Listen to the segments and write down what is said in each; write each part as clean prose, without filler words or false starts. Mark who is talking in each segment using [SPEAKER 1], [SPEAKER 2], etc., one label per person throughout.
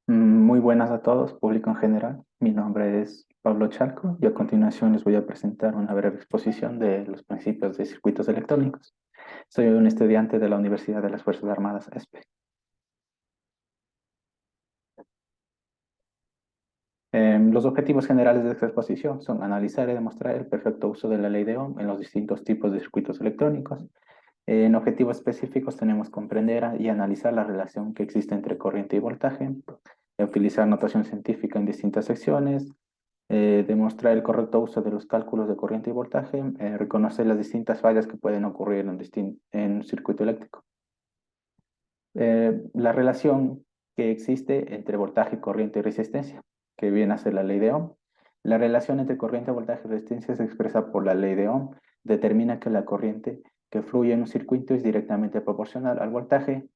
[SPEAKER 1] Muy buenas a todos, público en general. Mi nombre es Pablo Chalco y a continuación les voy a presentar una breve exposición de los principios de circuitos electrónicos. Soy un estudiante de la Universidad de las Fuerzas Armadas, ESPE. Los objetivos generales de esta exposición son analizar y demostrar el perfecto uso de la ley de Ohm en los distintos tipos de circuitos electrónicos. En objetivos específicos tenemos comprender y analizar la relación que existe entre corriente y voltaje, utilizar notación científica en distintas secciones, demostrar el correcto uso de los cálculos de corriente y voltaje, reconocer las distintas fallas que pueden ocurrir en un circuito eléctrico. La relación que existe entre voltaje, corriente y resistencia, que viene a ser la ley de Ohm. La relación entre corriente, voltaje y resistencia se expresa por la ley de Ohm. Determina que la corriente que fluye en un circuito es directamente proporcional al voltaje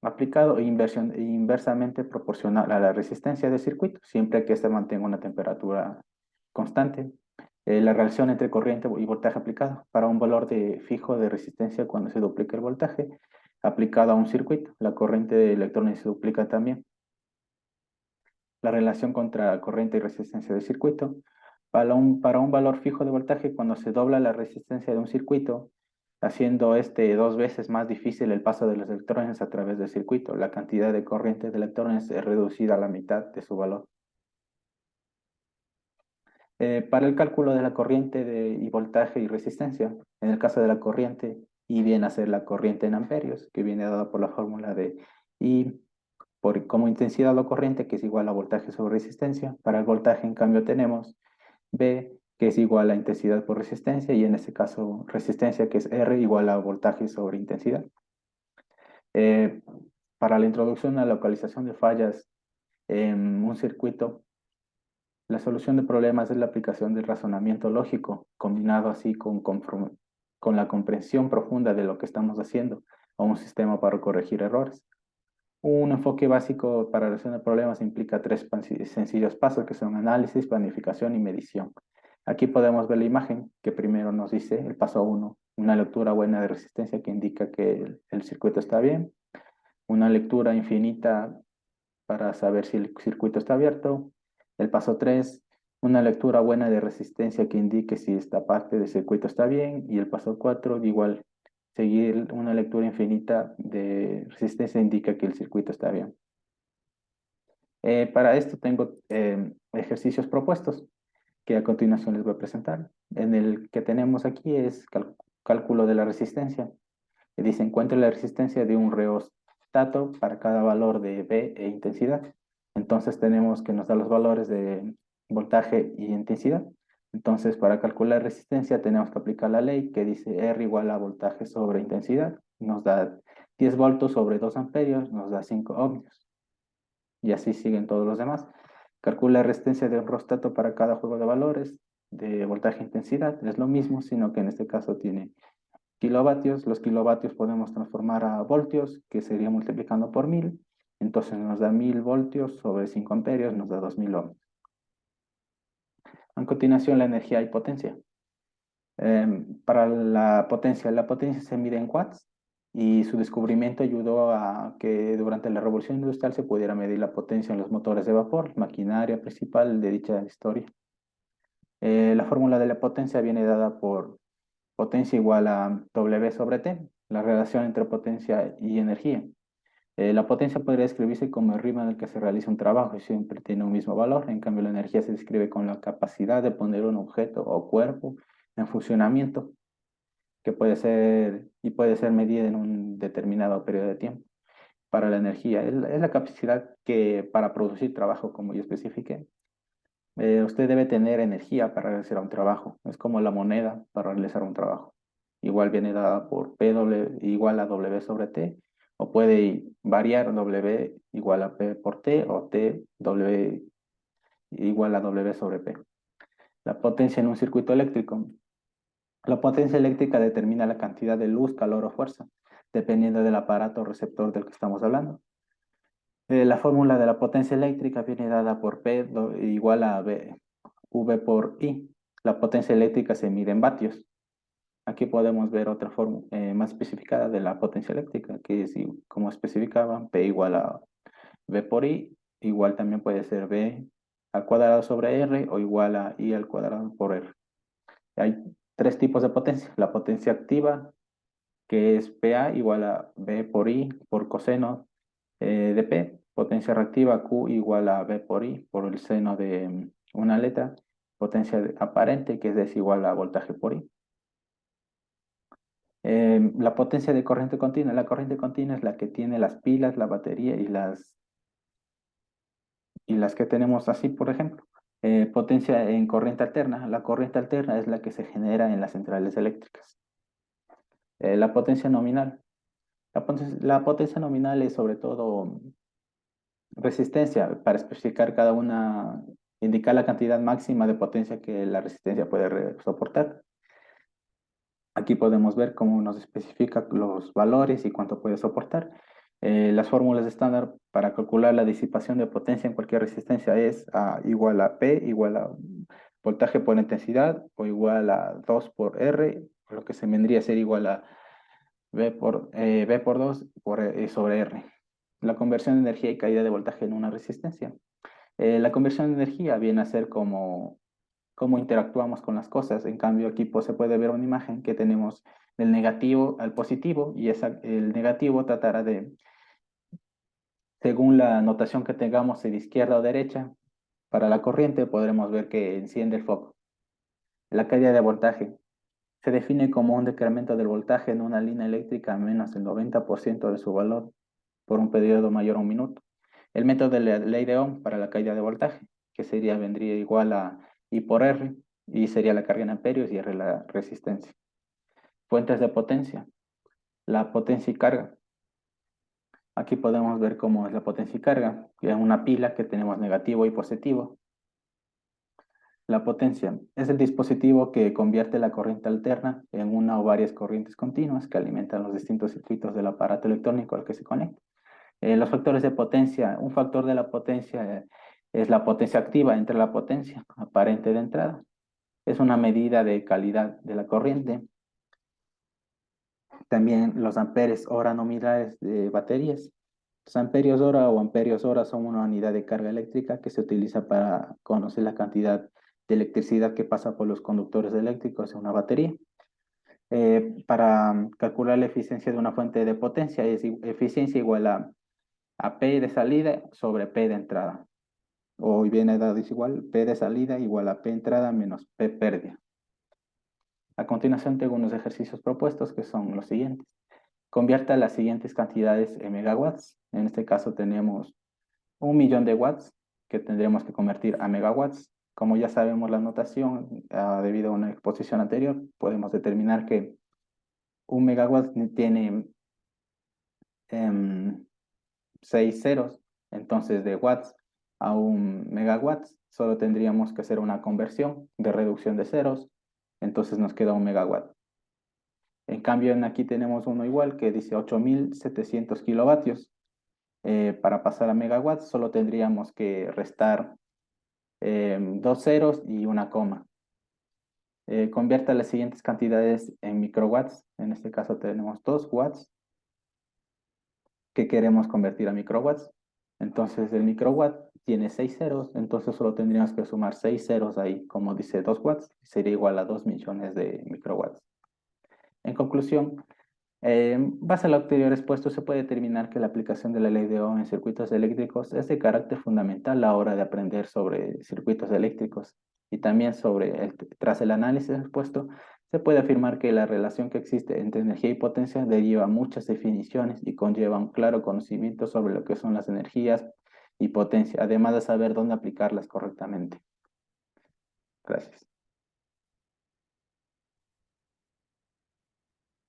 [SPEAKER 1] aplicado e inversamente proporcional a la resistencia del circuito, siempre que éste mantenga una temperatura constante. La relación entre corriente y voltaje aplicado para un valor fijo de resistencia cuando se duplica el voltaje aplicado a un circuito. La corriente de electrones se duplica también. La relación contra corriente y resistencia del circuito. Para un valor fijo de voltaje, cuando se dobla la resistencia de un circuito, haciendo este dos veces más difícil el paso de los electrones a través del circuito, la cantidad de corriente de electrones es reducida a la mitad de su valor. Para el cálculo de la corriente y voltaje y resistencia, en el caso de la corriente, I viene a ser la corriente en amperios, que viene dada por la fórmula de I como intensidad o corriente, que es igual a voltaje sobre resistencia. Para el voltaje, en cambio, tenemos B, que es igual a intensidad por resistencia, y en este caso resistencia, que es R, igual a voltaje sobre intensidad. Eh, para la introducción a la localización de fallas en un circuito, la solución de problemas es la aplicación del razonamiento lógico, combinado así con la comprensión profunda de lo que estamos haciendo a un sistema para corregir errores. Un enfoque básico para resolver problemas implica tres sencillos pasos que son análisis, planificación y medición. Aquí podemos ver la imagen que primero nos dice el paso 1, una lectura buena de resistencia que indica que el circuito está bien, una lectura infinita para saber si el circuito está abierto. El paso 3, una lectura buena de resistencia que indique si esta parte del circuito está bien. Y el paso 4, igual, seguir una lectura infinita de resistencia indica que el circuito está bien. Para esto tengo ejercicios propuestos que a continuación les voy a presentar. En el que tenemos aquí es cálculo de la resistencia. Dice, encuentre la resistencia de un rheostato para cada valor de V e intensidad. Entonces tenemos que nos da los valores de voltaje y intensidad. Entonces, para calcular resistencia tenemos que aplicar la ley que dice R igual a voltaje sobre intensidad. Nos da 10 voltios sobre 2 amperios, nos da 5 ohmios. Y así siguen todos los demás. Calcula la resistencia de un rheostato para cada juego de valores de voltaje e intensidad. Es lo mismo, sino que en este caso tiene kilovatios. Los kilovatios podemos transformar a voltios, que sería multiplicando por 1000. Entonces nos da 1000 voltios sobre 5 amperios, nos da 2000 ohms. A continuación, la energía y potencia. Para la potencia se mide en watts y su descubrimiento ayudó a que durante la revolución industrial se pudiera medir la potencia en los motores de vapor, maquinaria principal de dicha historia. La fórmula de la potencia viene dada por potencia igual a W sobre T, la relación entre potencia y energía. La potencia podría escribirse como el ritmo en el que se realiza un trabajo y siempre tiene un mismo valor. En cambio, la energía se describe con la capacidad de poner un objeto o cuerpo en funcionamiento, que puede ser medida en un determinado periodo de tiempo. Para la energía, es la capacidad que para producir trabajo, como yo especifiqué. Usted debe tener energía para realizar un trabajo. Es como la moneda para realizar un trabajo. Igual viene dada por PW igual a W sobre T, o puede variar W igual a P por T o T W igual a W sobre P. La potencia en un circuito eléctrico. La potencia eléctrica determina la cantidad de luz, calor o fuerza, dependiendo del aparato receptor del que estamos hablando. La fórmula de la potencia eléctrica viene dada por P igual a V por I. La potencia eléctrica se mide en vatios. Aquí podemos ver otra forma más especificada de la potencia eléctrica, que es como especificaban, P igual a V por I, igual también puede ser V al cuadrado sobre R o igual a I al cuadrado por R. Hay tres tipos de potencia. La potencia activa, que es PA igual a V por I por coseno de P. Potencia reactiva, Q igual a V por I por el seno de una letra. Potencia aparente, que es desigual a voltaje por I. La potencia de corriente continua. La corriente continua es la que tiene las pilas, la batería y las que tenemos así, por ejemplo. Potencia en corriente alterna. La corriente alterna es la que se genera en las centrales eléctricas. La potencia nominal. La potencia nominal es sobre todo resistencia para especificar cada una, indicar la cantidad máxima de potencia que la resistencia puede soportar. Aquí podemos ver cómo nos especifica los valores y cuánto puede soportar. Las fórmulas estándar para calcular la disipación de potencia en cualquier resistencia es igual a P igual a voltaje por intensidad o igual a 2 por R, lo que se vendría a ser igual a V por 2 sobre R. La conversión de energía y caída de voltaje en una resistencia. La conversión de energía viene a ser como cómo interactuamos con las cosas. En cambio, aquí pues, se puede ver una imagen que tenemos del negativo al positivo y el negativo tratará de, según la notación que tengamos de izquierda o derecha, para la corriente podremos ver que enciende el foco. La caída de voltaje se define como un decremento del voltaje en una línea eléctrica a menos del 90% de su valor por un periodo mayor a un minuto. El método de la ley de Ohm para la caída de voltaje, que vendría igual a I por R, y sería la carga en amperios y R la resistencia. Fuentes de potencia, la potencia y carga. Aquí podemos ver cómo es la potencia y carga, que es una pila que tenemos negativo y positivo. La potencia es el dispositivo que convierte la corriente alterna en una o varias corrientes continuas que alimentan los distintos circuitos del aparato electrónico al que se conecta. Los factores de potencia, un factor de la potencia es la potencia activa entre la potencia aparente de entrada. Es una medida de calidad de la corriente. También los amperes hora nominales de baterías. Los amperios hora o amperios hora son una unidad de carga eléctrica que se utiliza para conocer la cantidad de electricidad que pasa por los conductores eléctricos en una batería. Para calcular la eficiencia de una fuente de potencia, es eficiencia igual a P de salida sobre P de entrada. O viene dado igual, P de salida igual a P entrada menos P pérdida. A continuación tengo unos ejercicios propuestos que son los siguientes. Convierta las siguientes cantidades en megawatts. En este caso tenemos 1.000.000 de watts que tendremos que convertir a megawatts. Como ya sabemos la notación, debido a una exposición anterior, podemos determinar que un megawatt tiene 6 ceros. Entonces de watts a un megawatts solo tendríamos que hacer una conversión de reducción de ceros. Entonces nos queda un megawatt. En cambio, aquí tenemos uno igual que dice 8.700 kilovatios. Para pasar a megawatts solo tendríamos que restar 2 ceros y una coma. Convierta las siguientes cantidades en microwatts. En este caso tenemos 2 watts que queremos convertir a microwatts. Entonces el microwatt tiene 6 ceros, entonces solo tendríamos que sumar 6 ceros ahí, como dice 2 watts, sería igual a 2 millones de microwatts. En conclusión, base a lo anterior expuesto, se puede determinar que la aplicación de la ley de Ohm en circuitos eléctricos es de carácter fundamental a la hora de aprender sobre circuitos eléctricos y también tras el análisis expuesto, se puede afirmar que la relación que existe entre energía y potencia deriva muchas definiciones y conlleva un claro conocimiento sobre lo que son las energías y potencia, además de saber dónde aplicarlas correctamente. Gracias.